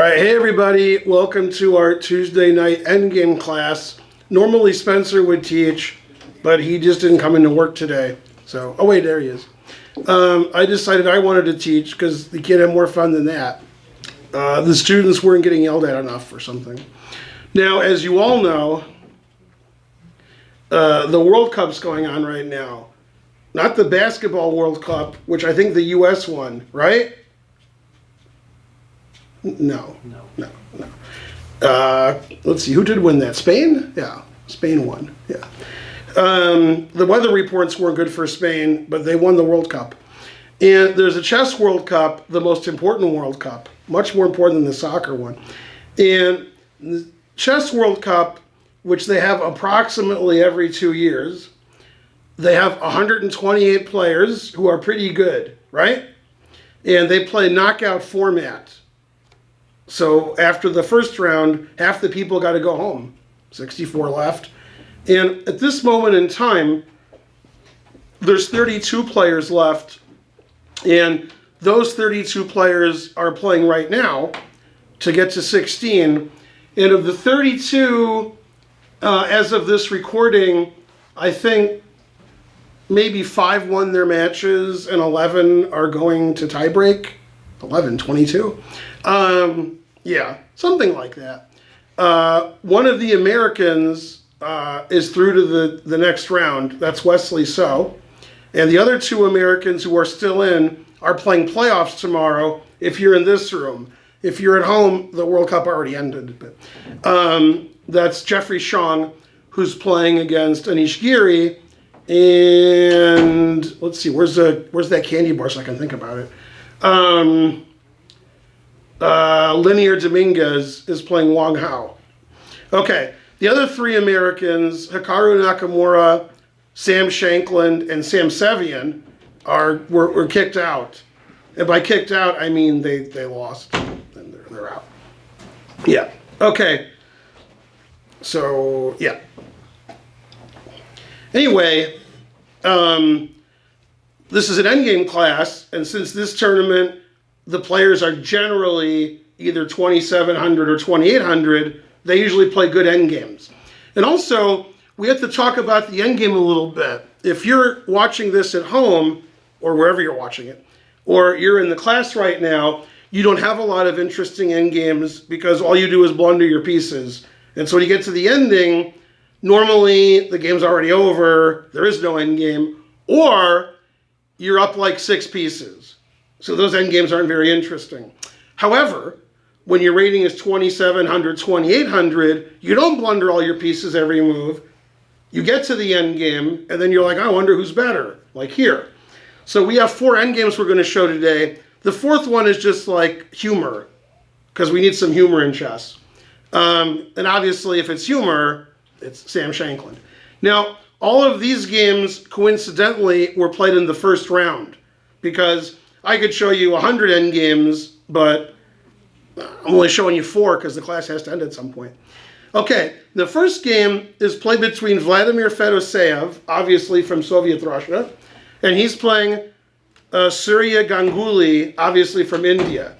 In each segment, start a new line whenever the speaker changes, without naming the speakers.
right, hey everybody, welcome to our Tuesday night endgame class. Normally Spencer would teach, but he just didn't come into work today. So, oh wait, there he is. I decided I wanted to teach because you can't have more fun than that. The students weren't getting yelled at enough or something. Now, as you all know, the World Cup's going on right now. Not the basketball World Cup, which I think the U.S. won, right? No. Let's see, who did win that? Spain? Yeah, Spain won, yeah. The weather reports weren't good for Spain, but they won the World Cup. And there's a chess World Cup, the most important World Cup, much more important than the soccer one. And the chess World Cup, which they have approximately every 2 years, they have 128 players who are pretty good, right? And they play knockout format. So after the first round, half the people got to go home, 64 left. And at this moment in time, there's 32 players left, and those 32 players are playing right now to get to 16. And of the 32, as of this recording, I think maybe 5 won their matches and 11 are going to tiebreak. 11, 22. Yeah, something like that. One of the Americans is through to the next round. That's Wesley So. And the other 2 Americans who are still in are playing playoffs tomorrow if you're in this room. If you're at home, the World Cup already ended. But, that's Jeffrey Shong, who's playing against Anish Giri. And let's see, where's that candy bar so I can think about it? Linear Dominguez is playing Wang Hao. Okay, the other 3 Americans, Hikaru Nakamura, Sam Shankland, and Sam Sevian, were kicked out. And by kicked out, I mean they lost, and they're out. Yeah, okay. So, yeah. Anyway, this is an endgame class, and since this tournament, the players are generally either 2,700 or 2,800, they usually play good endgames. And also, we have to talk about the endgame a little bit. If you're watching this at home, or wherever you're watching it, or you're in the class right now, you don't have a lot of interesting endgames because all you do is blunder your pieces. And so when you get to the ending, normally the game's already over, there is no endgame, or you're up like 6 pieces. So those endgames aren't very interesting. However, when your rating is 2,700, 2,800, you don't blunder all your pieces every move. You get to the endgame, and then you're like, I wonder who's better, like here. So we have 4 endgames we're going to show today. The 4th one is just like humor, because we need some humor in chess. And obviously, if it's humor, it's Sam Shankland. Now, all of these games, coincidentally, were played in the first round, because I could show you 100 endgames, but I'm only showing you 4 because the class has to end at some point. Okay, the first game is played between Vladimir Fedoseev, obviously from Soviet Russia, and he's playing Surya Ganguly, obviously from India.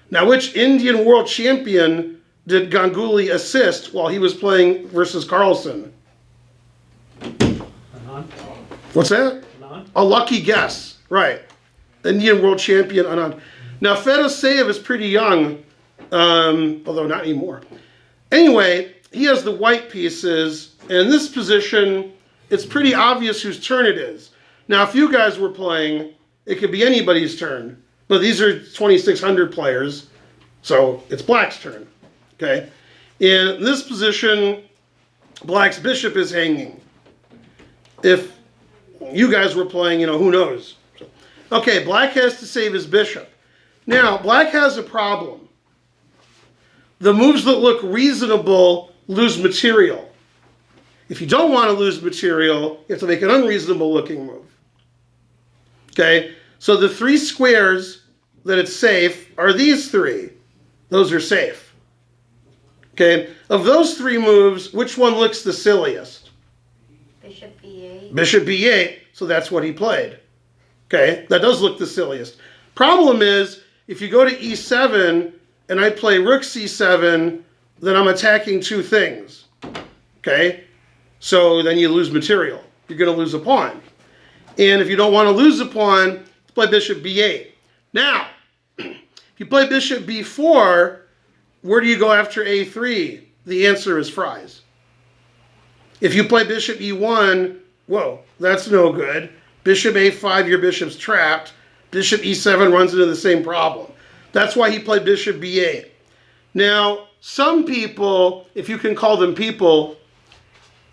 Now, which Indian world champion did Ganguly assist while he was playing versus Carlsen?
Anand.
What's that?
Anand.
A lucky guess, right. Indian world champion Anand. Now, Fedoseev is pretty young, although not anymore. Anyway, he has the white pieces, and in this position, it's pretty obvious whose turn it is. Now, if you guys were playing, it could be anybody's turn, but these are 2,600 players, so it's Black's turn, okay? In this position, Black's bishop is hanging. If you guys were playing, who knows? Okay, Black has to save his bishop. Now, Black has a problem. The moves that look reasonable lose material. If you don't want to lose material, you have to make an unreasonable looking move. Okay, so the 3 squares that it's safe are these 3. Those are safe. Okay, of those 3 moves, which one looks the silliest?
Bishop B8.
Bishop B8, so that's what he played. Okay, that does look the silliest. Problem is, if you go to E7 and I play rook c7, then I'm attacking two things. Okay? So then you lose material. You're going to lose a pawn. And if you don't want to lose a pawn, play bishop b8. Now, if you play bishop b4, where do you go after a3? The answer is fries. If you play bishop e1, whoa, that's no good. Bishop a5, your bishop's trapped. Bishop e7 runs into the same problem. That's why he played bishop b8. Now, some people, if you can call them people,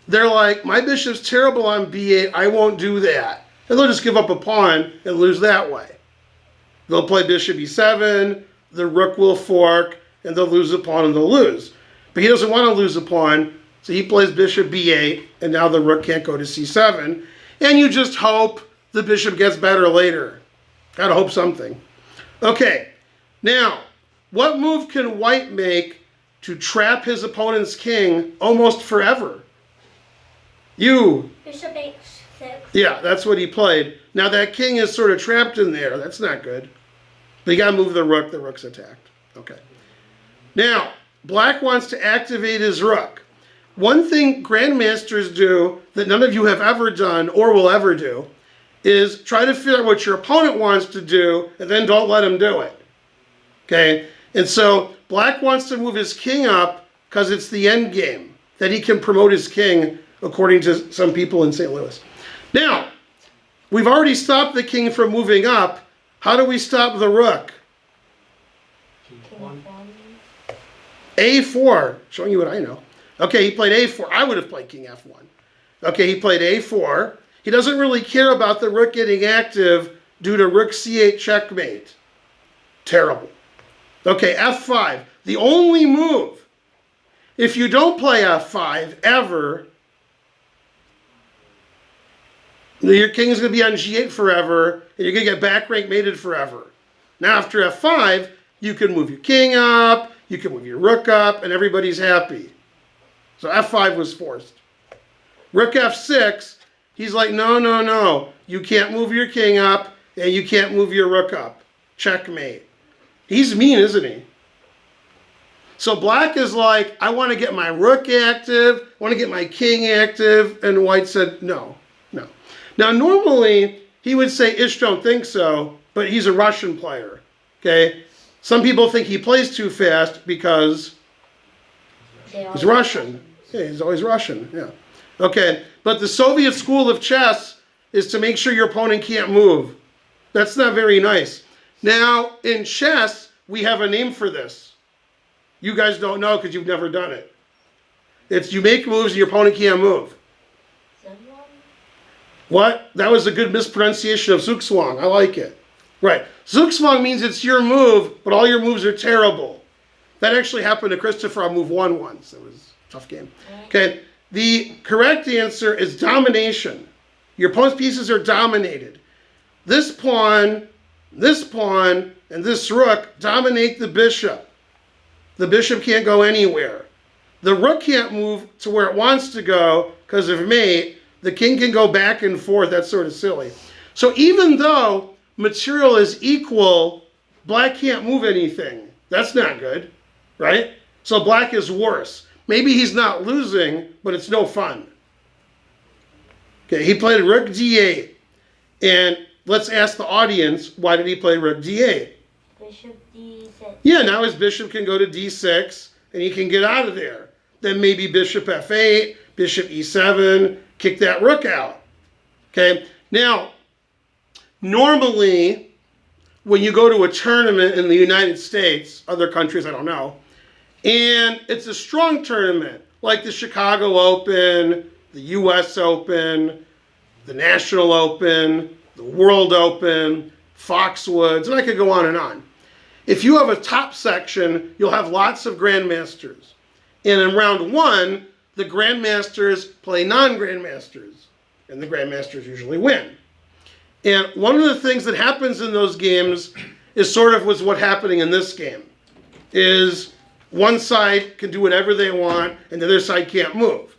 they're like, my bishop's terrible on b8, I won't do that. And they'll just give up a pawn and lose that way. They'll play bishop e7, the rook will fork, and they'll lose a pawn and they'll lose. But he doesn't want to lose a pawn, so he plays bishop b8, and now the rook can't go to c7. And you just hope the bishop gets better later. Gotta hope something. Okay, now, what move can white make to trap his opponent's king almost forever? You.
Bishop h6.
Yeah, that's what he played. Now that king is sort of trapped in there. That's not good. But you gotta move the rook. The rook's attacked. Okay. Now, black wants to activate his rook. One thing grandmasters do that none of you have ever done or will ever do is try to figure out what your opponent wants to do and then don't let him do it. Okay? And so black wants to move his king up because it's the end game, that he can promote his king, according to some people in St. Louis. Now, we've already stopped the king from moving up. How do we stop the rook? A4, showing you what I know. Okay, he played A4. I would have played king F1. Okay, he played A4. He doesn't really care about the rook getting active due to rook C8 checkmate. Terrible. Okay, F5. The only move. If you don't play F5 ever, your king is going to be on G8 forever, and you're going to get back rank mated forever. Now, after F5, you can move your king up, you can move your rook up, and everybody's happy. So F5 was forced. Rook F6, he's like, no, no, no. You can't move your king up, and you can't move your rook up. Checkmate. He's mean, isn't he? So black is like, I want to get my rook active, I want to get my king active, and white said, no, no. Now, normally, he would say, Ish, don't think so, but he's a Russian player, okay? Some people think he plays too fast because he's Russian. Yeah, he's always Russian, yeah. Okay, but the Soviet school of chess is to make sure your opponent can't move. That's not very nice. Now, in chess, we have a name for this. You guys don't know because you've never done it. It's you make moves and your opponent can't move. What? That was a good mispronunciation of Zugzwang. I like it. Right. Zugzwang means it's your move, but all your moves are terrible. That actually happened to Christopher on move 1 once. It was a tough game. Okay. The correct answer is domination. Your opponent's pieces are dominated. This pawn, and this rook dominate the bishop. The bishop can't go anywhere. The rook can't move to where it wants to go because of mate. The king can go back and forth. That's sort of silly. So even though material is equal, black can't move anything. That's not good, right? So black is worse. Maybe he's not losing, but it's no fun. Okay, he played rook d8. And let's ask the audience, why did he play rook d8?
Bishop d6.
Yeah, now his bishop can go to d6, and he can get out of there. Then maybe bishop f8, bishop e7, kick that rook out. Okay, now, normally, when you go to a tournament in the United States, other countries, I don't know, and it's a strong tournament, like the Chicago Open, the US Open, the National Open, the World Open, Foxwoods, and I could go on and on. If you have a top section, you'll have lots of grandmasters. And in round 1, the grandmasters play non-grandmasters, and the grandmasters usually win. And one of the things that happens in those games is sort of what's happening in this game, is one side can do whatever they want, and the other side can't move.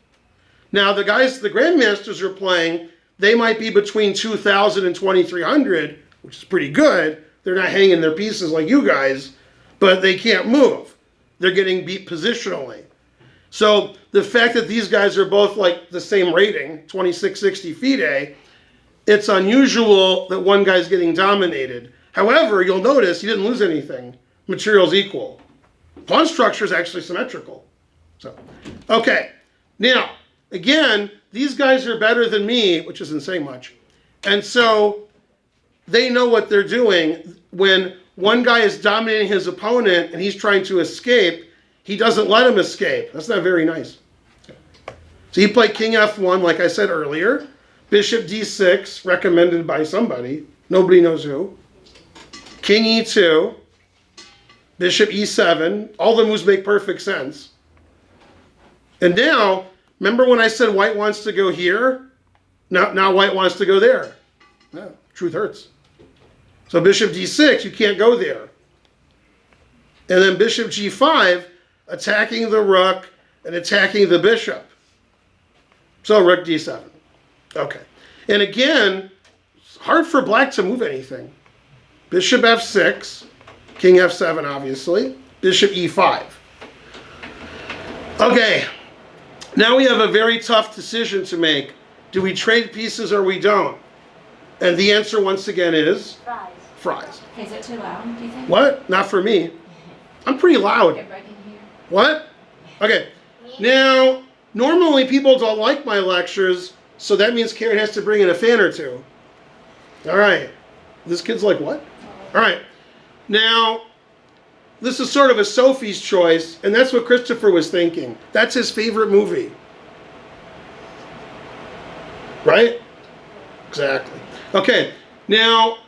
Now, the guys, the grandmasters are playing, they might be between 2,000 and 2,300, which is pretty good. They're not hanging their pieces like you guys. but they can't move. They're getting beat positionally. So the fact that these guys are both like the same rating, 2660 FIDE, it's unusual that one guy's getting dominated. However, you'll notice he didn't lose anything. Material's equal. Pawn structure is actually symmetrical. So, okay. Now, again, these guys are better than me, which isn't saying much. And so they know what they're doing. When one guy is dominating his opponent and he's trying to escape, he doesn't let him escape. That's not very nice. So he played king f1, like I said earlier. Bishop d6, recommended by somebody. Nobody knows who. King e2. Bishop e7. All the moves make perfect sense. And now, remember when I said white wants to go here? Now white wants to go there. Yeah, truth hurts. So bishop d6, you can't go there. And then bishop g5, attacking the rook and attacking the bishop. So rook d7. Okay. And again, it's hard for black to move anything. Bishop f6, king f7 obviously, bishop e5. Okay. Now we have a very tough decision to make. Do we trade pieces or we don't? And the answer once again is?
Fries.
Fries.
Is it too loud, do you think?
What? Not for me. I'm pretty loud.
Get back in here.
What? Okay. Now, normally people don't like my lectures, so that means Karen has to bring in a fan or two. All right. This kid's like, what? All right. Now, this is sort of a Sophie's choice, and that's what Christopher was thinking. That's his favorite movie. Right? Exactly. Okay. Now,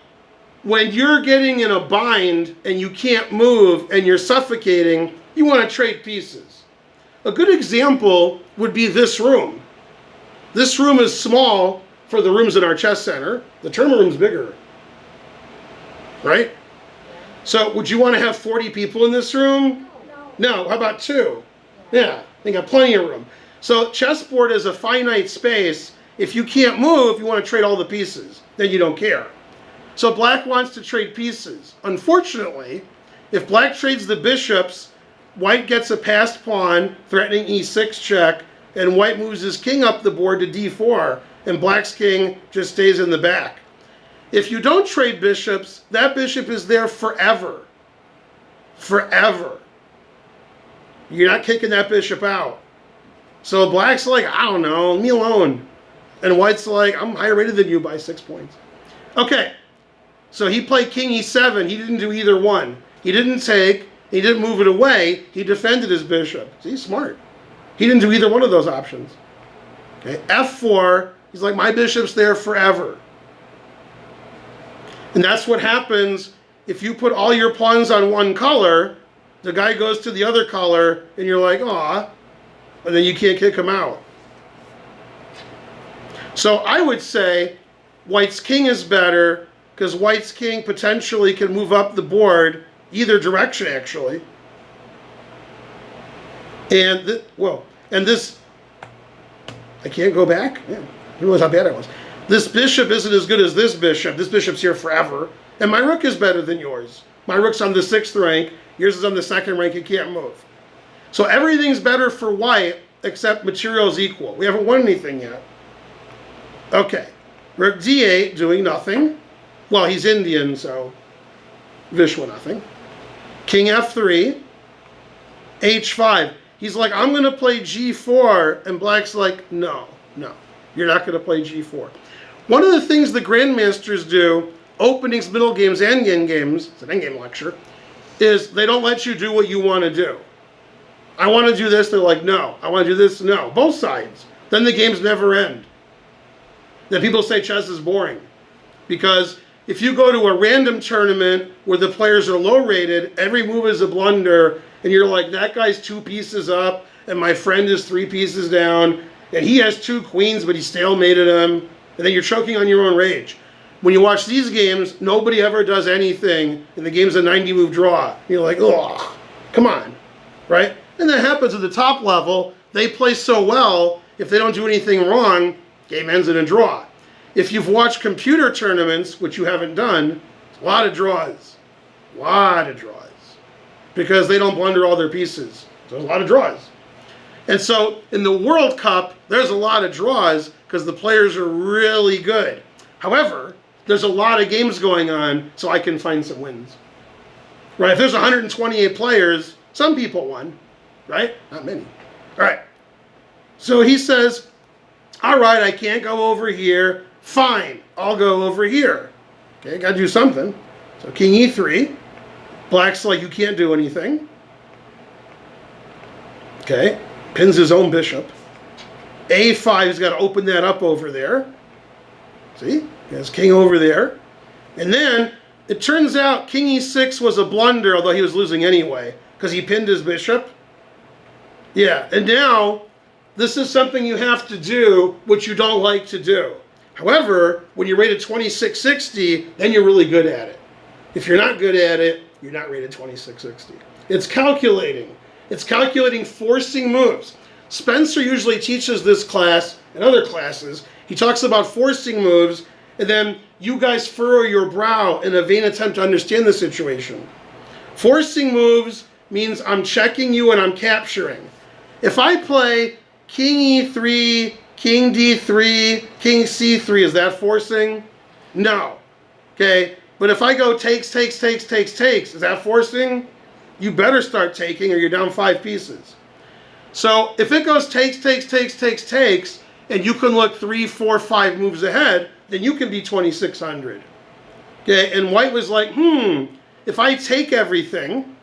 when you're getting in a bind and you can't move and you're suffocating, you want to trade pieces. A good example would be this room. This room is small for the rooms in our chess center. The tournament room's bigger. Right? So would you want to have 40 people in this room? No. How about 2? Yeah, they got plenty of room. So chessboard is a finite space. If you can't move, you want to trade all the pieces. Then you don't care. So black wants to trade pieces. Unfortunately, if black trades the bishops, white gets a passed pawn, threatening e6 check, and white moves his king up the board to d4, and black's king just stays in the back. If you don't trade bishops, that bishop is there forever. Forever. You're not kicking that bishop out. So black's like, I don't know, leave me alone. And white's like, I'm higher rated than you by 6 points. Okay, so he played king e7. He didn't do either one. He didn't take, he didn't move it away. He defended his bishop. See, he's smart. He didn't do either one of those options. Okay, f4, he's like, my bishop's there forever. And that's what happens if you put all your pawns on one color, the guy goes to the other color, and you're like, aw, and then you can't kick him out. So I would say white's king is better because white's king potentially can move up the board either direction, actually. And this, I can't go back? Yeah, you realize how bad I was. This bishop isn't as good as this bishop. This bishop's here forever. And my rook is better than yours. My rook's on the 6th rank. Yours is on the 2nd rank. It can't move. So everything's better for white except material's equal. We haven't won anything yet. Okay. Rook d8 doing nothing. Well, he's Indian, so Vishwa nothing. King f3. h5. He's like, I'm going to play g4. And black's like, no. You're not going to play g4. One of the things the grandmasters do, openings, middle games, and end games, it's an endgame lecture, is they don't let you do what you want to do. I want to do this, they're like, no. I want to do this, no. Both sides. Then the games never end. Then people say chess is boring. Because if you go to a random tournament where the players are low rated, every move is a blunder, and you're like, that guy's 2 pieces up, and my friend is 3 pieces down, and he has 2 queens, but he stalemated them, and then you're choking on your own rage. When you watch these games, nobody ever does anything, and the game's a 90-move draw. You're like, ugh, come on, right? And that happens at the top level. They play so well, if they don't do anything wrong, game ends in a draw. If you've watched computer tournaments, which you haven't done, it's a lot of draws. A lot of draws. because they don't blunder all their pieces. There's a lot of draws. And so in the World Cup, there's a lot of draws because the players are really good. However, there's a lot of games going on, so I can find some wins. Right? If there's 128 players, some people won, right? Not many. All right. So he says, all right, I can't go over here. Fine, I'll go over here. Okay, got to do something. So king e3. Black's like, you can't do anything. Okay, pins his own bishop. a5, he's got to open that up over there. See, he has king over there. And then it turns out king e6 was a blunder, although he was losing anyway, because he pinned his bishop. Yeah, and now this is something you have to do, which you don't like to do. However, when you're rated 2660, then you're really good at it. If you're not good at it, you're not rated 2660. It's calculating. It's calculating forcing moves. Spencer usually teaches this class and other classes. He talks about forcing moves, and then you guys furrow your brow in a vain attempt to understand the situation. Forcing moves means I'm checking you and I'm capturing. If I play king e3, king d3, king c3, is that forcing? No. Okay, but if I go takes, is that forcing? You better start taking or you're down 5 pieces. So if it goes takes, and you can look 3, 4, 5 moves ahead, then you can be 2600. Okay, and white was like, if I take everything,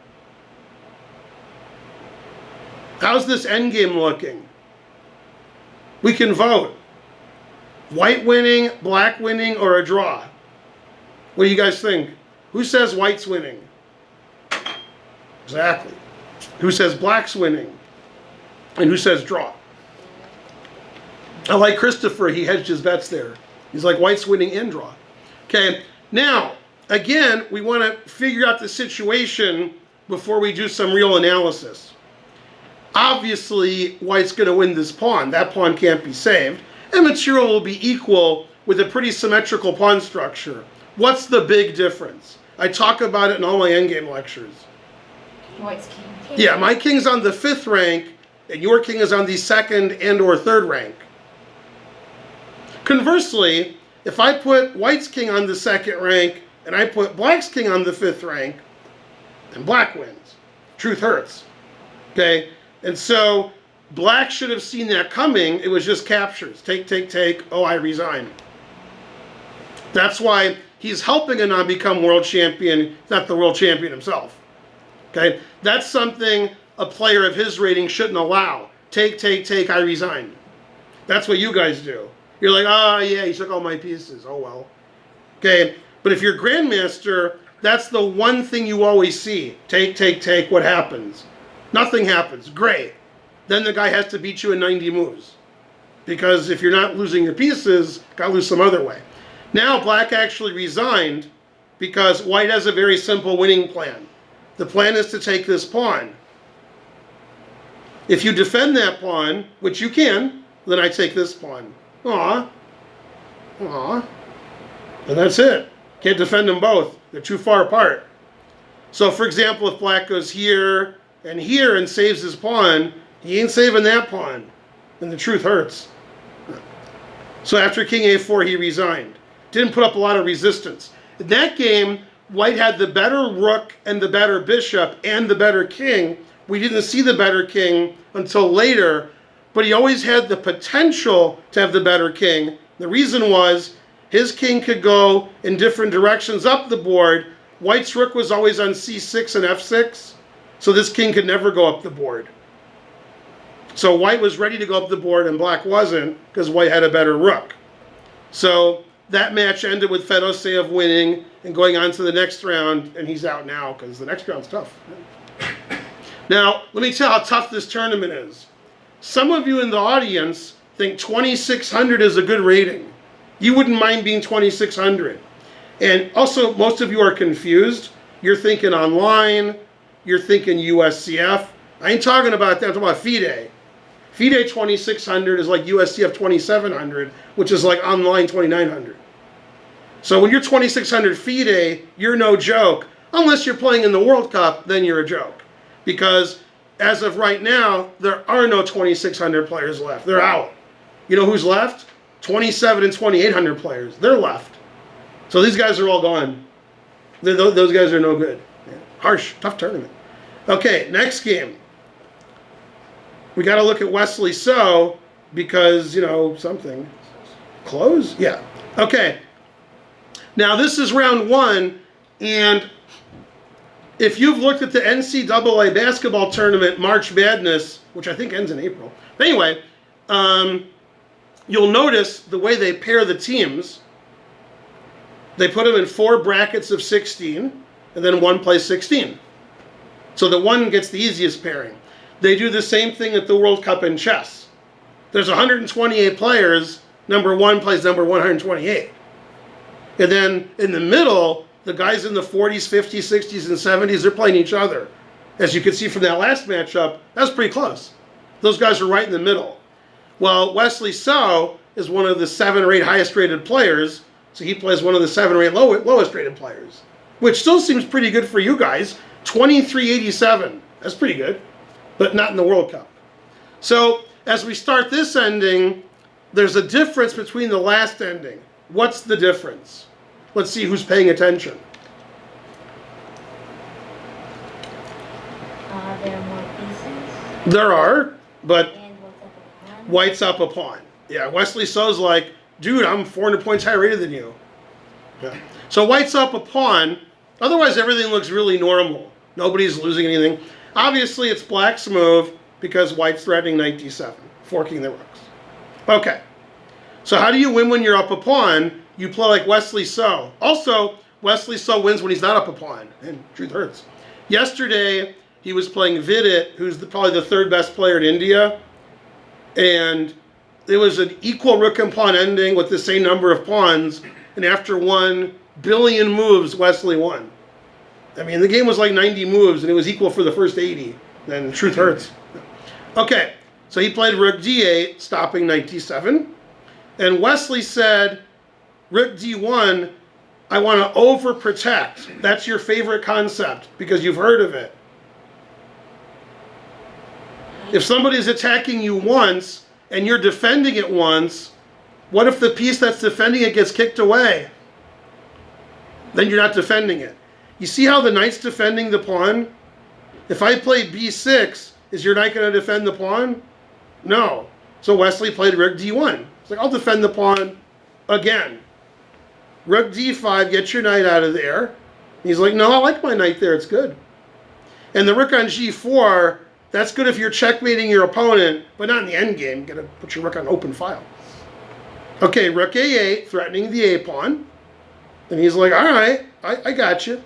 how's this endgame looking? We can vote. White winning, black winning, or a draw. What do you guys think? Who says white's winning? Exactly. Who says black's winning? And who says draw? I like Christopher. He hedged his bets there. He's like, white's winning and draw. Okay, now, again, we want to figure out the situation before we do some real analysis. Obviously, white's going to win this pawn. That pawn can't be saved. And material will be equal with a pretty symmetrical pawn structure. What's the big difference? I talk about it in all my endgame lectures.
White's king.
Yeah, my king's on the 5th rank, and your king is on the 2nd and or 3rd rank. Conversely, if I put white's king on the 2nd rank, and I put black's king on the 5th rank, then black wins. Truth hurts. Okay? And so, black should have seen that coming. It was just captures. Take. Oh, I resign. That's why he's helping Anand become world champion, not the world champion himself. Okay? That's something a player of his rating shouldn't allow. Take, I resign. That's what you guys do. You're like, oh, yeah, he took all my pieces. Oh, well. Okay? But if you're grandmaster, that's the one thing you always see. Take. What happens? Nothing happens. Great. Then the guy has to beat you in 90 moves. Because if you're not losing your pieces, gotta lose some other way. Now black actually resigned because white has a very simple winning plan. The plan is to take this pawn. If you defend that pawn, which you can, then I take this pawn. Aw. And that's it. Can't defend them both. They're too far apart. So for example, if black goes here and saves his pawn, he ain't saving that pawn. And the truth hurts. So after king a4, he resigned. Didn't put up a lot of resistance. In that game, white had the better rook and the better bishop and the better king. We didn't see the better king until later, but he always had the potential to have the better king. The reason was his king could go in different directions up the board. White's rook was always on c6 and f6, so this king could never go up the board. So white was ready to go up the board and black wasn't because white had a better rook. So that match ended with Fedoseev winning and going on to the next round, and he's out now because the next round's tough. Now, let me tell you how tough this tournament is. Some of you in the audience think 2600 is a good rating. You wouldn't mind being 2600. And also, most of you are confused. You're thinking online. You're thinking USCF. I ain't talking about that. I'm talking about FIDE. FIDE 2600 is like USCF 2700, which is like online 2900. So when you're 2600 FIDE, you're no joke. Unless you're playing in the World Cup, then you're a joke. Because as of right now, there are no 2,600 players left. They're out. You know who's left? 27 and 2,800 players. They're left. So these guys are all gone. Those guys are no good. Yeah. Harsh, tough tournament. Okay, next game. We got to look at Wesley So because, you know, something. Close? Yeah. Okay. Now, this is round one, and if you've looked at the NCAA basketball tournament, March Madness, which I think ends in April. But anyway, you'll notice the way they pair the teams. They put them in 4 brackets of 16, and then one plays 16. So the one gets the easiest pairing. They do the same thing at the World Cup in chess. There's 128 players. Number 1 plays number 128. And then in the middle, the guys in the 40s, 50s, 60s, and 70s, they're playing each other. As you can see from that last matchup, that's pretty close. Those guys are right in the middle. Well, Wesley So is one of the 7 or 8 highest rated players, so he plays one of the 7 or 8 lowest rated players, which still seems pretty good for you guys. 2387, that's pretty good, but not in the World Cup. So as we start this ending, there's a difference between the last ending. What's the difference? Let's see who's paying attention.
There are more pieces.
There are, but
And what's up with the pawn?
White's up a pawn. Yeah, Wesley So's like, dude, I'm 400 points higher rated than you. Yeah. So White's up a pawn. Otherwise, everything looks really normal. Nobody's losing anything. Obviously, it's Black's move because White's threatening knight d7, forking the rooks. Okay. So how do you win when you're up a pawn? You play like Wesley So. Also, Wesley So wins when he's not up a pawn. And truth hurts. Yesterday, he was playing Vidit, who's probably the 3rd best player in India. And it was an equal rook and pawn ending with the same number of pawns. And after 1 billion moves, Wesley won. I mean, the game was like 90 moves, and it was equal for the first 80. And truth hurts. Okay, so he played rook d8, stopping knight d7. And Wesley said, rook d1, I want to overprotect. That's your favorite concept, because you've heard of it. If somebody's attacking you once, and you're defending it once, what if the piece that's defending it gets kicked away? Then you're not defending it. You see how the knight's defending the pawn? If I play b6, is your knight going to defend the pawn? No. So Wesley played rook d1. It's like, I'll defend the pawn again. Rook d5, get your knight out of there. He's like, no, I like my knight there, it's good. And the rook on g4, that's good if you're checkmating your opponent, but not in the endgame. You gotta put your rook on open file. Okay, rook a8, threatening the a pawn. And he's like, all right, I got you.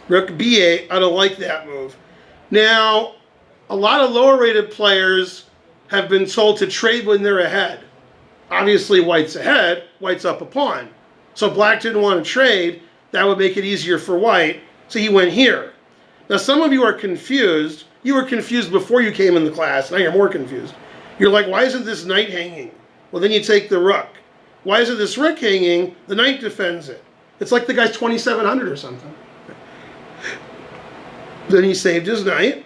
Rook b8, I don't like that move. Now, a lot of lower rated players have been told to trade when they're ahead. Obviously, White's ahead, White's up a pawn. So Black didn't want to trade. That would make it easier for White, so he went here. Now, some of you are confused. You were confused before you came in the class, now you're more confused. You're like, why isn't this knight hanging? Well, then you take the rook. Why isn't this rook hanging? The knight defends it. It's like the guy's 2,700 or something. Then he saved his knight.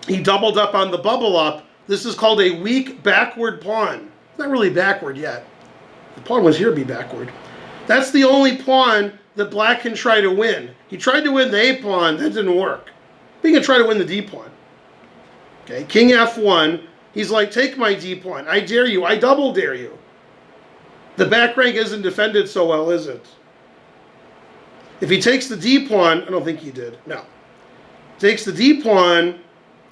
He doubled up on the bubble up. This is called a weak backward pawn. It's not really backward yet. The pawn was here to be backward. That's the only pawn that Black can try to win. He tried to win the A pawn. That didn't work. But he can try to win the D pawn. Okay, king f1. He's like, take my D pawn. I dare you. I double dare you. The back rank isn't defended so well, is it? If he takes the D pawn, I don't think he did. No. Takes the D pawn,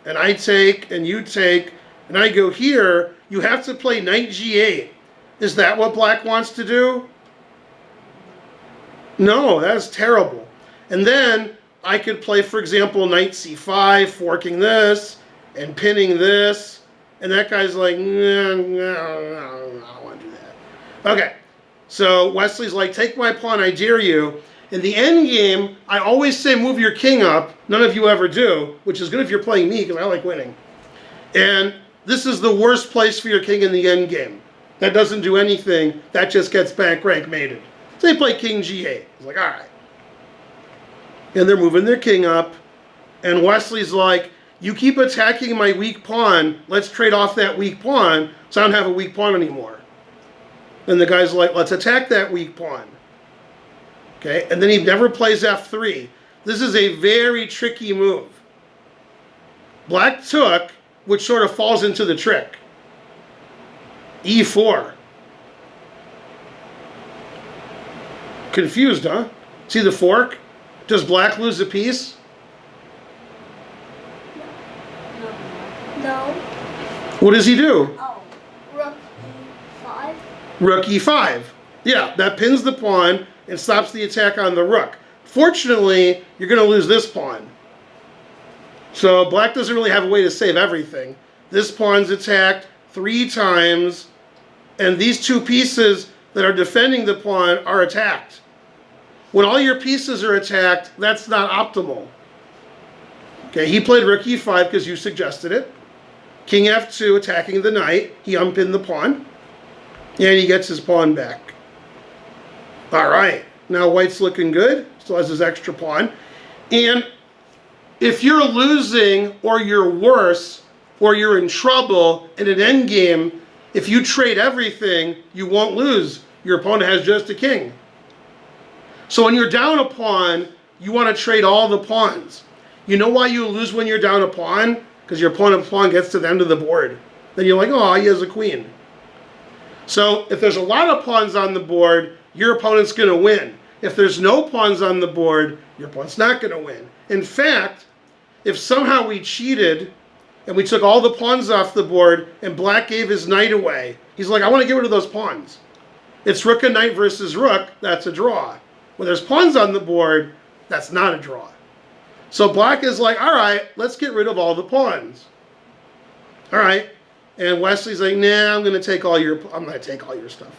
and I take, and you take, and I go here, you have to play knight g8. Is that what Black wants to do? No, that's terrible. And then I could play, for example, knight c5, forking this, and pinning this, and that guy's like, no, I don't want to do that. Okay, so Wesley's like, take my pawn, I dare you. In the end game, I always say move your king up. None of you ever do, which is good if you're playing me because I like winning. And this is the worst place for your king in the end game. That doesn't do anything. That just gets back rank mated. So they play king g8. It's like, all right. and they're moving their king up. And Wesley's like, you keep attacking my weak pawn, let's trade off that weak pawn, so I don't have a weak pawn anymore. And the guy's like, let's attack that weak pawn. Okay, and then he never plays f3. This is a very tricky move. Black took, which sort of falls into the trick. e4. Confused, huh? See the fork? Does black lose a piece?
No.
What does he do?
Oh, rook e5.
Rook e5. Yeah, that pins the pawn and stops the attack on the rook. Fortunately, you're going to lose this pawn. So black doesn't really have a way to save everything. This pawn's attacked 3 times, and these 2 pieces that are defending the pawn are attacked. When all your pieces are attacked, that's not optimal. Okay, he played rook e5 because you suggested it. King f2 attacking the knight. He unpinned the pawn. And he gets his pawn back. All right, now white's looking good. Still has his extra pawn. And if you're losing, or you're worse, or you're in trouble in an endgame, if you trade everything, you won't lose. Your opponent has just a king. So when you're down a pawn, you want to trade all the pawns. You know why you lose when you're down a pawn? Because your opponent's pawn gets to the end of the board. Then you're like, oh, he has a queen. So if there's a lot of pawns on the board, your opponent's going to win. If there's no pawns on the board, your opponent's not going to win. In fact, if somehow we cheated and we took all the pawns off the board and black gave his knight away, he's like, I want to get rid of those pawns. It's rook and knight versus rook, that's a draw. When there's pawns on the board, that's not a draw. So black is like, all right, let's get rid of all the pawns. All right. And Wesley's like, nah, I'm going to take all your stuff.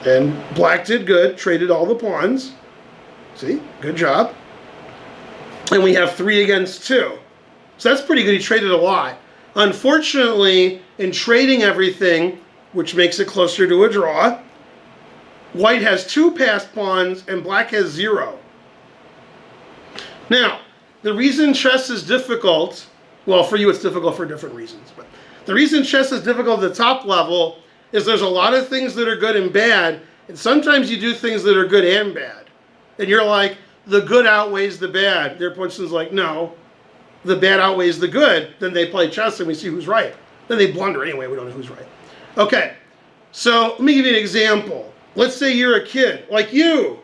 And black did good, traded all the pawns. See, good job. And we have 3 against 2. So that's pretty good. He traded a lot. Unfortunately, in trading everything, which makes it closer to a draw, white has 2 passed pawns and black has 0. Now, the reason chess is difficult, well, for you it's difficult for different reasons, but the reason chess is difficult at the top level is there's a lot of things that are good and bad, and sometimes you do things that are good and bad. And you're like, the good outweighs the bad. Their person's like, no, the bad outweighs the good. Then they play chess and we see who's right. Then they blunder anyway, we don't know who's right. Okay, so let me give you an example. Let's say you're a kid, like you,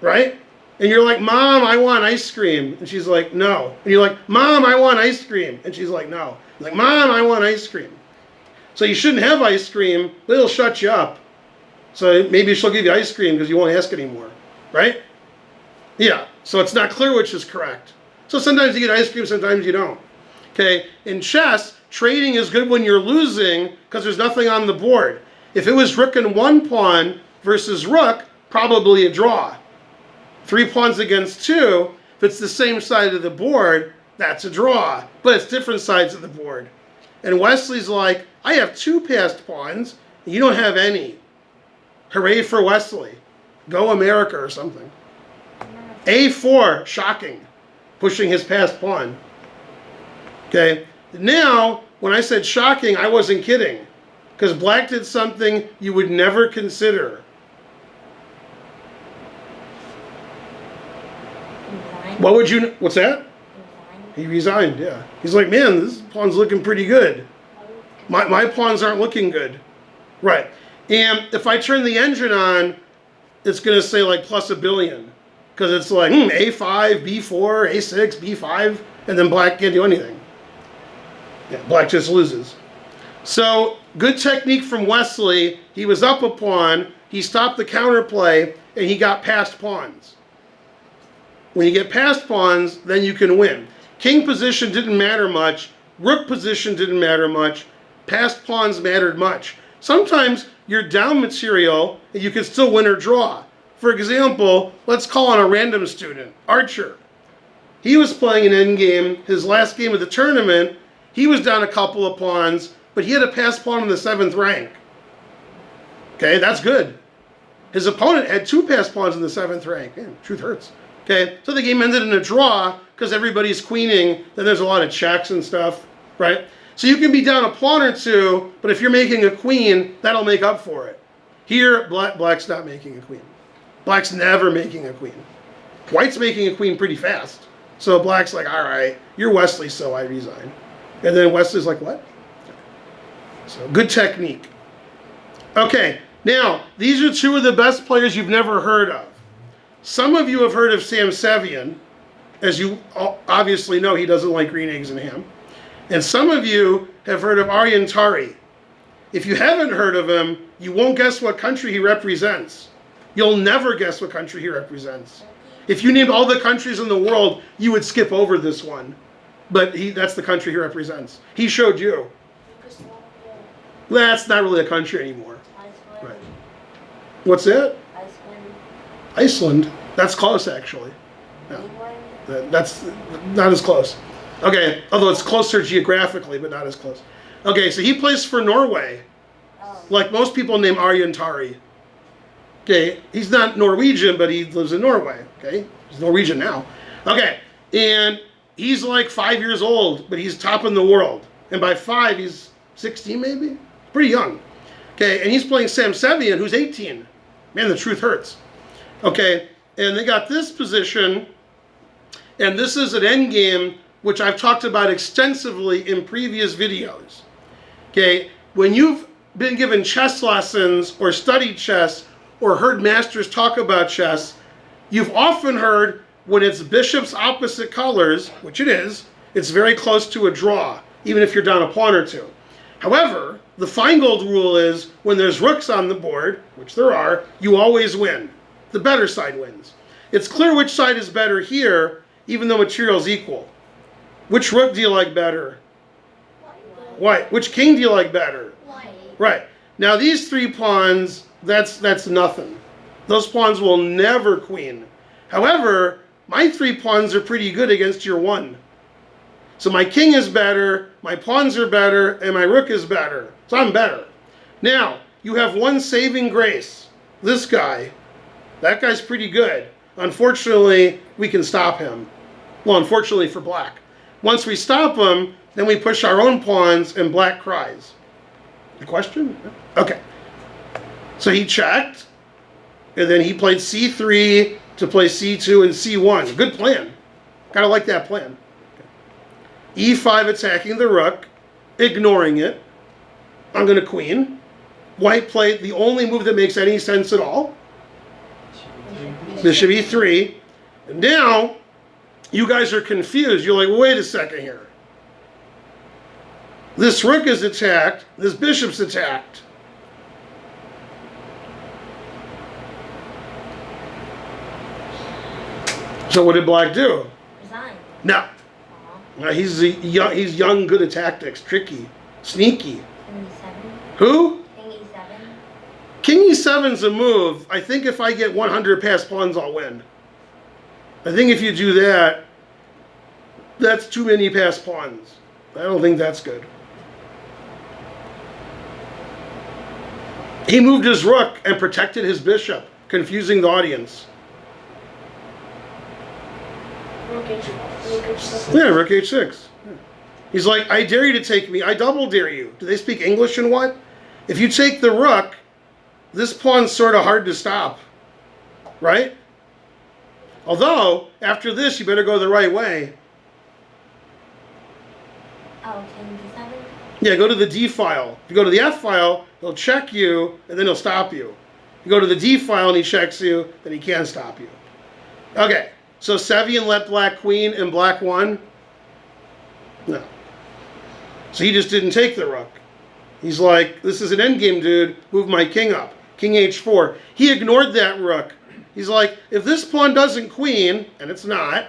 right? And you're like, Mom, I want ice cream. And she's like, no. And you're like, Mom, I want ice cream. And she's like, no. You're like, Mom, I want ice cream. So you shouldn't have ice cream, but it'll shut you up. So maybe she'll give you ice cream because you won't ask anymore, right? Yeah, so it's not clear which is correct. So sometimes you get ice cream, sometimes you don't. Okay, in chess, trading is good when you're losing because there's nothing on the board. If it was rook and 1 pawn versus rook, probably a draw. 3 pawns against 2, if it's the same side of the board, that's a draw. But it's different sides of the board. And Wesley's like, I have 2 passed pawns, and you don't have any. Hooray for Wesley. Go America or something. A4, shocking. Pushing his passed pawn. Okay, now, when I said shocking, I wasn't kidding. Because black did something you would never consider. What would you, what's that? He resigned, yeah. He's like, man, this pawn's looking pretty good. My pawns aren't looking good. Right. And if I turn the engine on, it's going to say like plus a billion. Because it's like A5, B4, A6, B5, and then black can't do anything. Yeah, black just loses. So, good technique from Wesley. He was up a pawn, he stopped the counterplay, and he got passed pawns. When you get passed pawns, then you can win. King position didn't matter much. Rook position didn't matter much. Passed pawns mattered much. Sometimes you're down material and you can still win or draw. For example, let's call on a random student, Archer. He was playing an endgame, his last game of the tournament. He was down a couple of pawns, but he had a passed pawn in the 7th rank. Okay, that's good. His opponent had 2 passed pawns in the 7th rank. Man, truth hurts. Okay, so the game ended in a draw because everybody's queening. Then there's a lot of checks and stuff, right? So you can be down a pawn or 2, but if you're making a queen, that'll make up for it. Here, black's not making a queen. Black's never making a queen. White's making a queen pretty fast. So black's like, all right, you're Wesley So, I resign. And then Wesley's like, what? So good technique. Okay, now, these are 2 of the best players you've never heard of. Some of you have heard of Sevian. As you obviously know, he doesn't like green eggs and ham. And some of you have heard of Aryan Tari. If you haven't heard of him, you won't guess what country he represents. You'll never guess what country he represents. If you named all the countries in the world, you would skip over this one. But that's the country he represents. He showed you. That's not really a country anymore. Right. What's that? Iceland. That's close, actually. No. That's not as close. Okay, although it's closer geographically, but not as close. Okay, so he plays for Norway. Like most people name Aryan Tari. Okay, he's not Norwegian, but he lives in Norway. Okay, he's Norwegian now. Okay, and he's like 5 years old, but he's top in the world. And by 5, he's 16 maybe? Pretty young. Okay, and he's playing Sevian, who's 18. Man, the truth hurts. Okay, and they got this position, and this is an endgame, which I've talked about extensively in previous videos. Okay, when you've been given chess lessons or studied chess or heard masters talk about chess, you've often heard when it's bishops opposite colors, which it is, it's very close to a draw, even if you're down a pawn or 2. However, the Finegold rule is when there's rooks on the board, which there are, you always win. The better side wins. It's clear which side is better here, even though material's equal. Which rook do you like better? White. Which king do you like better?
White.
Right. Now these 3 pawns, that's nothing. Those pawns will never queen. However, my 3 pawns are pretty good against your 1. So my king is better, my pawns are better, and my rook is better. So I'm better. Now, you have one saving grace. This guy. That guy's pretty good. Unfortunately, we can stop him. Well, unfortunately for black. Once we stop him, then we push our own pawns and black cries. A question? Okay. So he checked, and then he played c3 to play c2 and c1. Good plan. Kind of like that plan. e5 attacking the rook, ignoring it. I'm going to queen. White played the only move that makes any sense at all. Bishop e3. And now, you guys are confused. You're like, well, wait a second here. This rook is attacked. This bishop's attacked. So what did black do?
Resign.
No. He's young, good at tactics, tricky, sneaky.
King E7.
Who?
King E7.
King E7's a move. I think if I get 100 passed pawns, I'll win. I think if you do that, that's too many passed pawns. I don't think that's good. He moved his rook and protected his bishop, confusing the audience.
Rook H6.
Yeah, rook h6. Yeah. He's like, I dare you to take me. I double dare you. Do they speak English and what? If you take the rook, this pawn's sort of hard to stop. Right? Although, after this, you better go the right way.
Oh, King D7.
Yeah, go to the D file. If you go to the F file, he'll check you, and then he'll stop you. You go to the D file, and he checks you, then he can stop you. Okay, so Sevian let black queen, and black won? No. So he just didn't take the rook. He's like, this is an endgame, dude. Move my king up. King h4. He ignored that rook. He's like, if this pawn doesn't queen, and it's not,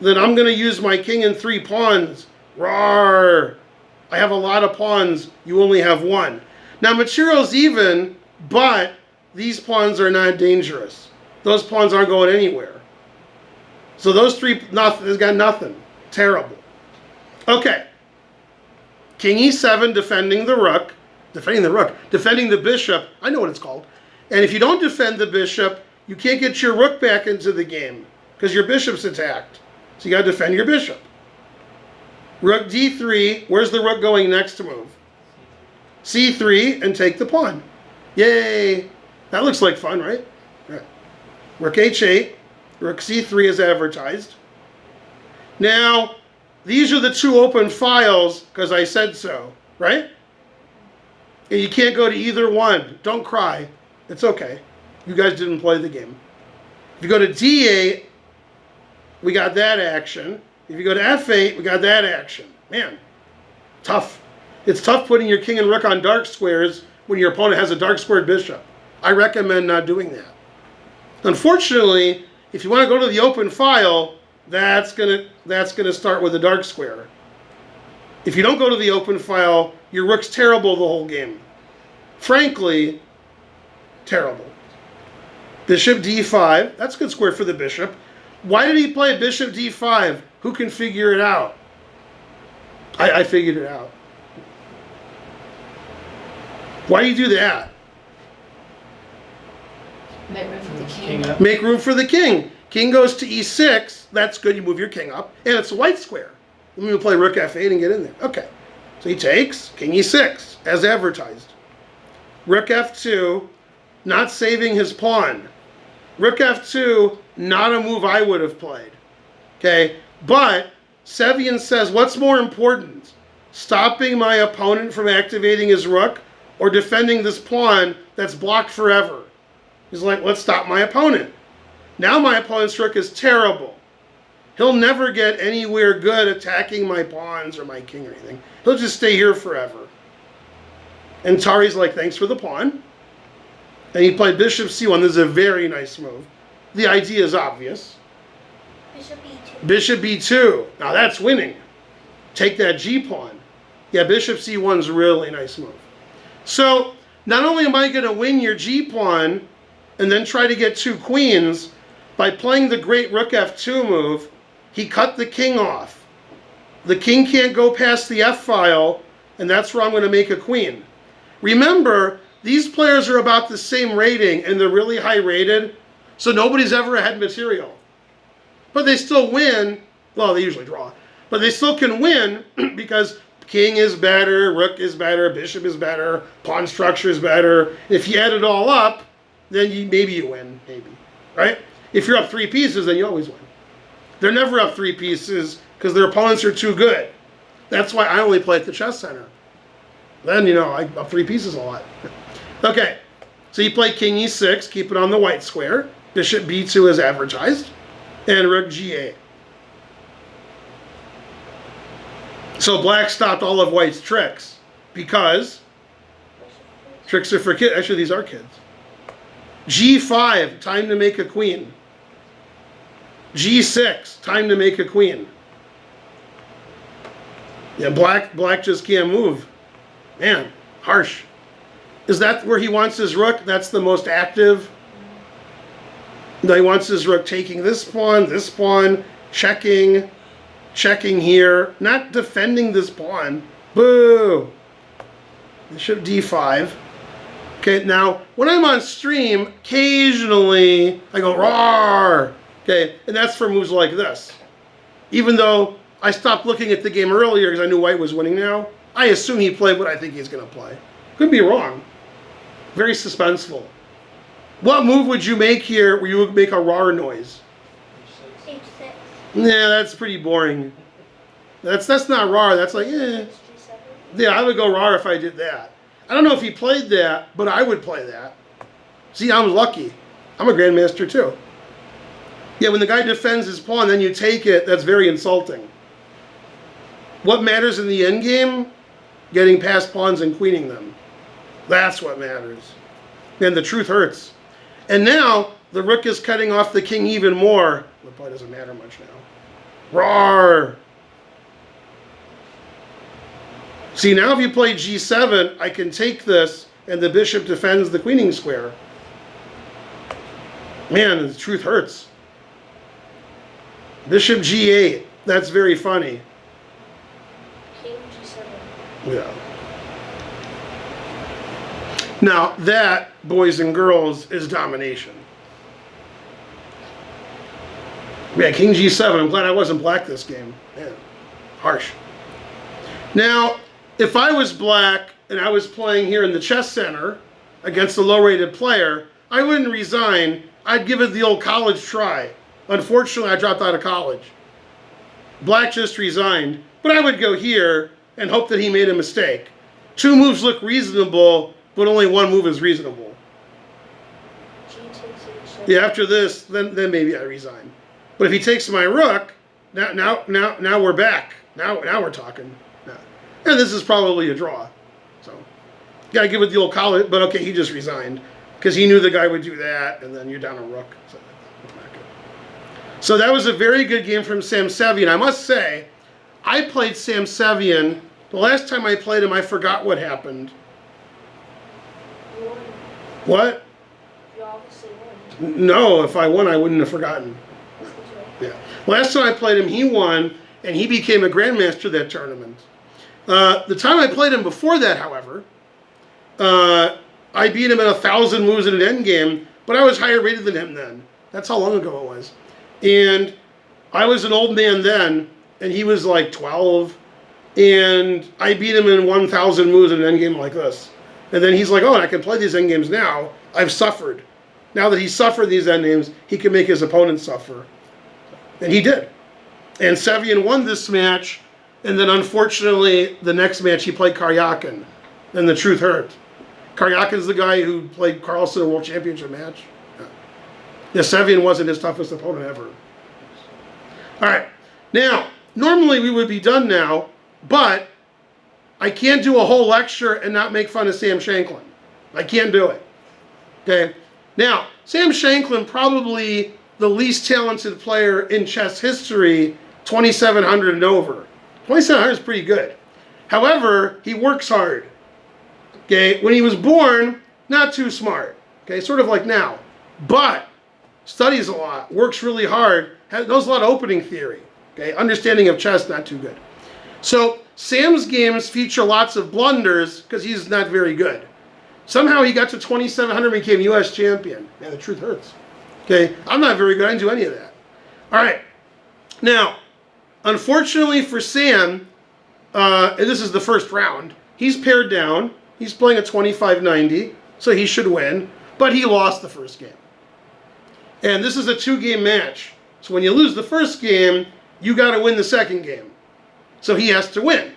then I'm going to use my king and 3 pawns. Rawr! I have a lot of pawns. You only have 1. Now, material's even, but these pawns are not dangerous. Those pawns aren't going anywhere. So those 3, nothing. It's got nothing. Terrible. Okay. King e7 defending the rook. Defending the bishop. I know what it's called. And if you don't defend the bishop, you can't get your rook back into the game because your bishop's attacked. So you got to defend your bishop. Rook d3. Where's the rook going next to move? c3 and take the pawn. Yay! That looks like fun, right? Right. Rook h8. Rook c3 is advertised. Now, these are the two open files because I said so, right? And you can't go to either one. Don't cry. It's okay. You guys didn't play the game. If you go to d8, we got that action. If you go to f8, we got that action. Man, tough. It's tough putting your king and rook on dark squares when your opponent has a dark squared bishop. I recommend not doing that. Unfortunately, if you want to go to the open file, that's gonna start with a dark square. If you don't go to the open file, your rook's terrible the whole game. Frankly, terrible. Bishop d5. That's a good square for the bishop. Why did he play bishop d5? Who can figure it out? I figured it out. Why do you do that?
Make room for the king.
King up.
Make room for the king. King goes to e6. That's good. You move your king up. And it's a white square. Let me play rook f8 and get in there. Okay. So he takes king e6 as advertised. Rook f2, not saving his pawn. Rook f2, not a move I would have played. Okay. But Sevian says, what's more important? Stopping my opponent from activating his rook or defending this pawn that's blocked forever? He's like, let's stop my opponent. Now my opponent's rook is terrible. He'll never get anywhere good attacking my pawns or my king or anything. He'll just stay here forever. And Tari's like, thanks for the pawn. And he played bishop c1. This is a very nice move. The idea is obvious.
Bishop e2.
Bishop b2. Now that's winning. Take that g-pawn. Yeah, bishop c1 is a really nice move. So not only am I going to win your g-pawn and then try to get two queens, by playing the great rook f2 move, he cut the king off. The king can't go past the f-file, and that's where I'm going to make a queen. Remember, these players are about the same rating, and they're really high rated, so nobody's ever had material. But they still win. Well, they usually draw. But they still can win because king is better, rook is better, bishop is better, pawn structure is better. If you add it all up, then maybe you win, maybe, right? If you're up 3 pieces, then you always win. They're never up 3 pieces because their opponents are too good. That's why I only play at the chess center. Then, I up 3 pieces a lot. Okay, so you play king e6, keep it on the white square. Bishop b2 is advertised. And rook g8. So black stopped all of white's tricks because tricks are for kids. Actually, these are kids. g5, time to make a queen. g6, time to make a queen. Yeah, black just can't move. Man, harsh. Is that where he wants his rook? That's the most active. No, he wants his rook taking this pawn, checking here, not defending this pawn. Boo! Bishop d5. Okay, now, when I'm on stream, occasionally I go, roar! Okay, and that's for moves like this. Even though I stopped looking at the game earlier because I knew white was winning now, I assume he played what I think he's going to play. Could be wrong. Very suspenseful. What move would you make here where you would make a roar noise?
h6.
Nah, that's pretty boring. That's not roar. That's like,
g7.
Yeah, I would go roar if I did that. I don't know if he played that, but I would play that. See, I'm lucky. I'm a grandmaster too. Yeah, when the guy defends his pawn, then you take it, that's very insulting. What matters in the endgame? Getting past pawns and queening them. That's what matters. And the truth hurts. And now, the rook is cutting off the king even more. The probably doesn't matter much now. Roar! See, now if you play g7, I can take this, and the bishop defends the queening square. Man, the truth hurts. Bishop g8. That's very funny.
King g7.
Yeah. Now, that, boys and girls, is domination. Yeah, king g7. I'm glad I wasn't black this game. Man, harsh. Now, if I was black and I was playing here in the chess center against a low-rated player, I wouldn't resign. I'd give it the old college try. Unfortunately, I dropped out of college. Black just resigned, but I would go here and hope that he made a mistake. 2 moves look reasonable, but only 1 move is reasonable. Yeah, after this, then maybe I resign. But if he takes my rook, now we're back. Now we're talking. And this is probably a draw. So, gotta give it the old college. But okay, he just resigned because he knew the guy would do that, and then you're down a rook. So, that's not good. So that was a very good game from Sam Sevian. I must say, I played Sam Sevian. The last time I played him, I forgot what happened. What?
You obviously won.
No, if I won, I wouldn't have forgotten. Yeah. Last time I played him, he won, and he became a grandmaster that tournament. The time I played him before that, however, I beat him at 1,000 moves in an endgame, but I was higher rated than him then. That's how long ago it was. And I was an old man then, and he was like 12, and I beat him in 1,000 moves in an endgame like this. And then he's like, oh, I can play these endgames now. I've suffered. Now that he suffered these endgames, he can make his opponent suffer. And he did. And Sevian won this match, and then unfortunately, the next match he played Karyakin, and the truth hurt. Karyakin's the guy who played Carlsen in a World Championship match. Yeah, Sevian wasn't his toughest opponent ever. All right. Now, normally we would be done now, but I can't do a whole lecture and not make fun of Sam Shankland. I can't do it. Okay? Now, Sam Shankland, probably the least talented player in chess history, 2,700 and over. 2,700 is pretty good. However, he works hard. Okay? When he was born, not too smart. Okay? Sort of like now. But studies a lot, works really hard, knows a lot of opening theory. Okay? Understanding of chess, not too good. So, Sam's games feature lots of blunders because he's not very good. Somehow he got to 2,700 and became U.S. champion. Man, the truth hurts. Okay, I'm not very good. I didn't do any of that. All right. Now, unfortunately for Sam, and this is the first round, he's paired down. He's playing a 25-90, so he should win. But he lost the first game. And this is a 2-game match. So when you lose the first game, you got to win the second game. So he has to win.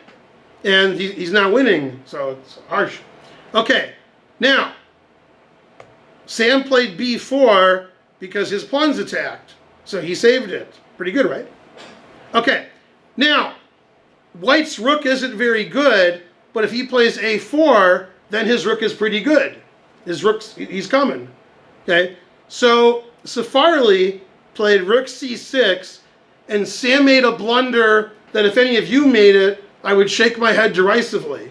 And he's not winning, so it's harsh. Okay, now, Sam played b4 because his pawn's attacked. So he saved it. Pretty good, right? Okay, now, White's rook isn't very good, but if he plays a4, then his rook is pretty good. His rook's, he's coming. Okay, so Safarli played rook c6, and Sam made a blunder that if any of you made it, I would shake my head derisively.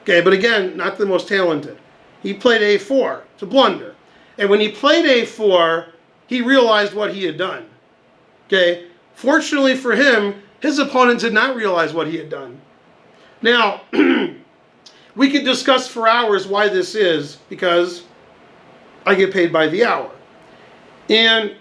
Okay, but again, not the most talented. He played a4 to blunder. And when he played a4, he realized what he had done. Okay, fortunately for him, his opponent did not realize what he had done. Now, we could discuss for hours why this is, because I get paid by the hour. And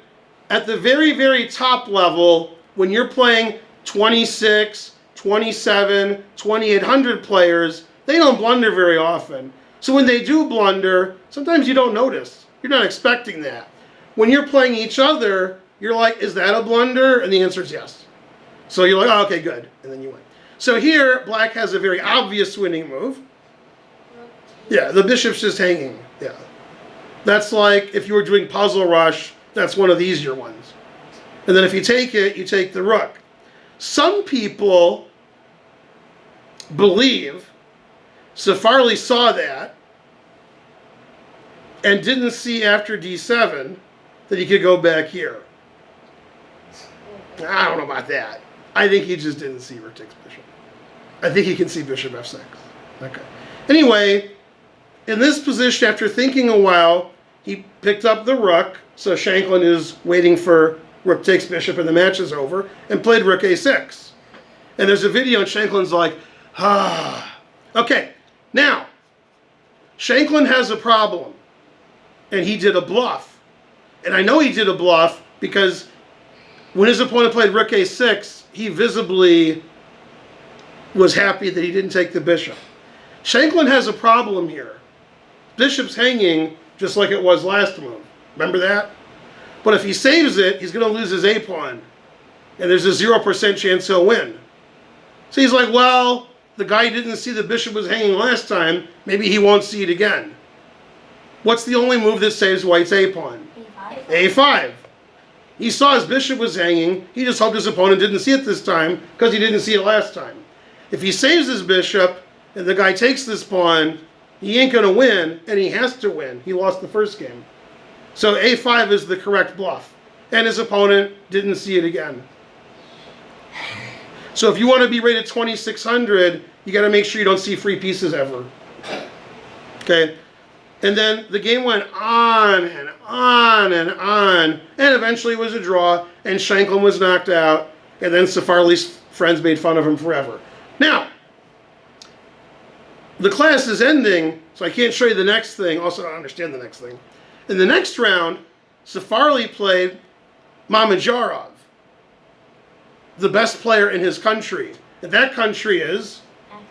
at the very, very top level, when you're playing 26, 27, 2,800 players, they don't blunder very often. So when they do blunder, sometimes you don't notice. You're not expecting that. When you're playing each other, you're like, is that a blunder? And the answer is yes. So you're like, oh, okay, good. And then you win. So here, black has a very obvious winning move. Yeah, the bishop's just hanging. Yeah. That's like if you were doing Puzzle Rush, that's one of the easier ones. And then if you take it, you take the rook. Some people believe Safarli saw that and didn't see after d7 that he could go back here. I don't know about that. I think he just didn't see rook takes bishop. I think he can see bishop f6. Okay. Anyway, in this position, after thinking a while, he picked up the rook. So Shankland is waiting for rook takes bishop and the match is over, and played rook a6. And there's a video and Shankland's like, ah. Okay, now, Shankland has a problem, and he did a bluff. And I know he did a bluff because when his opponent played rook a6, he visibly was happy that he didn't take the bishop. Shankland has a problem here. Bishop's hanging just like it was last move. Remember that? But if he saves it, he's going to lose his a-pawn. And there's a 0% chance he'll win. So he's like, well, the guy didn't see the bishop was hanging last time. Maybe he won't see it again. What's the only move that saves white's a-pawn?
A5.
a5. He saw his bishop was hanging. He just hoped his opponent didn't see it this time because he didn't see it last time. If he saves his bishop and the guy takes this pawn, he ain't going to win, and he has to win. He lost the first game. So a5 is the correct bluff. And his opponent didn't see it again. So if you want to be rated 2600, you got to make sure you don't see free pieces ever. Okay? And then the game went on and on and on. And eventually it was a draw, and Shankland was knocked out. And then Safarli's friends made fun of him forever. Now, the class is ending, so I can't show you the next thing. Also, I don't understand the next thing. In the next round, Safarli played Mamedyarov, the best player in his country. And that country is
Africa.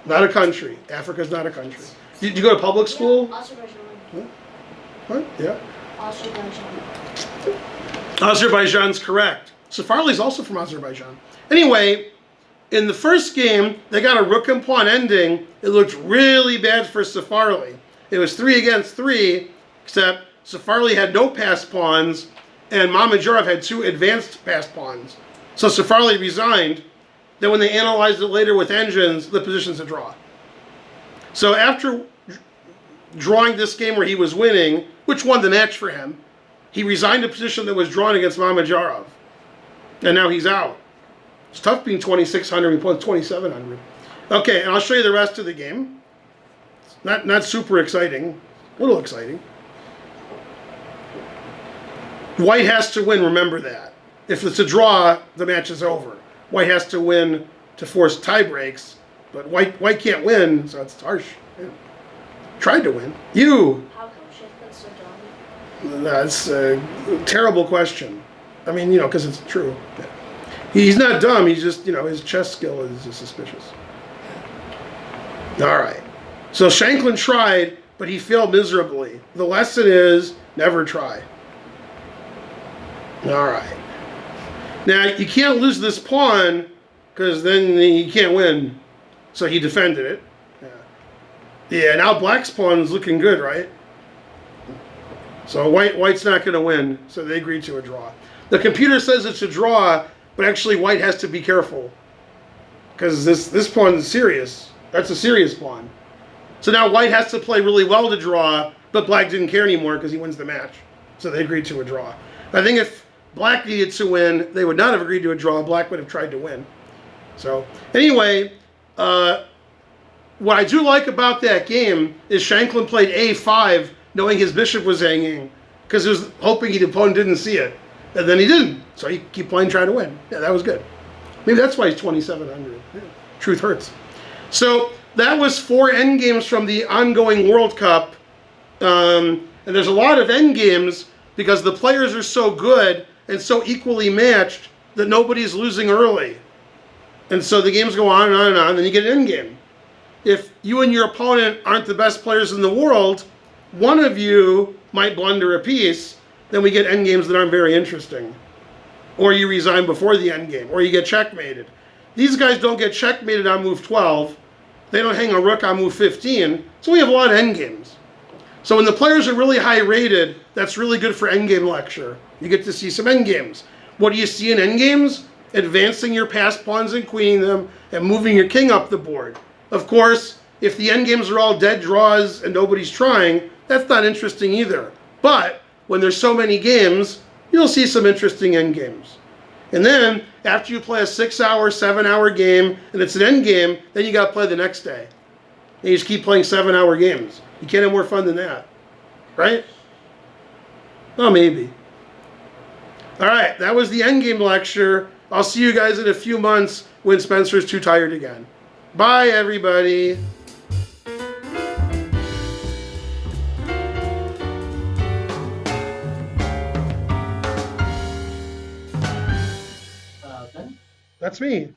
not a country. Africa's not a country. Did you go to public school?
Azerbaijan.
What? Yeah.
Azerbaijan.
Azerbaijan's correct. Safarli's also from Azerbaijan. Anyway, in the first game, they got a rook and pawn ending. It looked really bad for Safarli. It was 3 against 3, except Safarli had no passed pawns, and Mamedyarov had 2 advanced passed pawns. So Safarli resigned. Then when they analyzed it later with engines, the position's a draw. So after drawing this game where he was winning, which won the match for him, he resigned a position that was drawn against Mamedyarov. And now he's out. It's tough being 2600, he played 2700. Okay, and I'll show you the rest of the game. Not super exciting, a little exciting. White has to win, remember that. If it's a draw, the match is over. White has to win to force tie breaks, but white can't win, so it's harsh. Yeah. Tried to win. You!
How come Shekhard's so dumb?
That's a terrible question. I mean, because it's true. Yeah. He's not dumb, he's just, his chess skill is just suspicious. All right. So Shankland tried, but he failed miserably. The lesson is never try. All right. Now, you can't lose this pawn because then you can't win. So he defended it. Yeah, now black's pawn is looking good, right? So white's not going to win, so they agreed to a draw. The computer says it's a draw, but actually white has to be careful because this pawn is serious. That's a serious pawn. So now white has to play really well to draw, but black didn't care anymore because he wins the match. So they agreed to a draw. I think if black needed to win, they would not have agreed to a draw. Black would have tried to win. So anyway, what I do like about that game is Shankland played a5 knowing his bishop was hanging because he was hoping the opponent didn't see it. And then he didn't. So he keep playing, trying to win. Yeah, that was good. Maybe that's why he's 2700. Yeah. Truth hurts. So that was 4 endgames from the ongoing World Cup. And there's a lot of endgames because the players are so good and so equally matched that nobody's losing early. And so the games go on and on and on, and then you get an endgame. If you and your opponent aren't the best players in the world, one of you might blunder a piece, then we get endgames that aren't very interesting. Or you resign before the endgame, or you get checkmated. These guys don't get checkmated on move 12. They don't hang a rook on move 15. So we have a lot of endgames. So when the players are really high rated, that's really good for endgame lecture. You get to see some endgames. What do you see in endgames? Advancing your passed pawns and queening them, and moving your king up the board. Of course, if the endgames are all dead draws and nobody's trying, that's not interesting either. But when there's so many games, you'll see some interesting endgames. And then, after you play a 6-hour, 7-hour game, and it's an endgame, then you got to play the next day. And you just keep playing 7-hour games. You can't have more fun than that. Right? Oh, maybe. All right, that was the endgame lecture. I'll see you guys in a few months when Spencer's too tired again. Bye, everybody.
Then
That's me.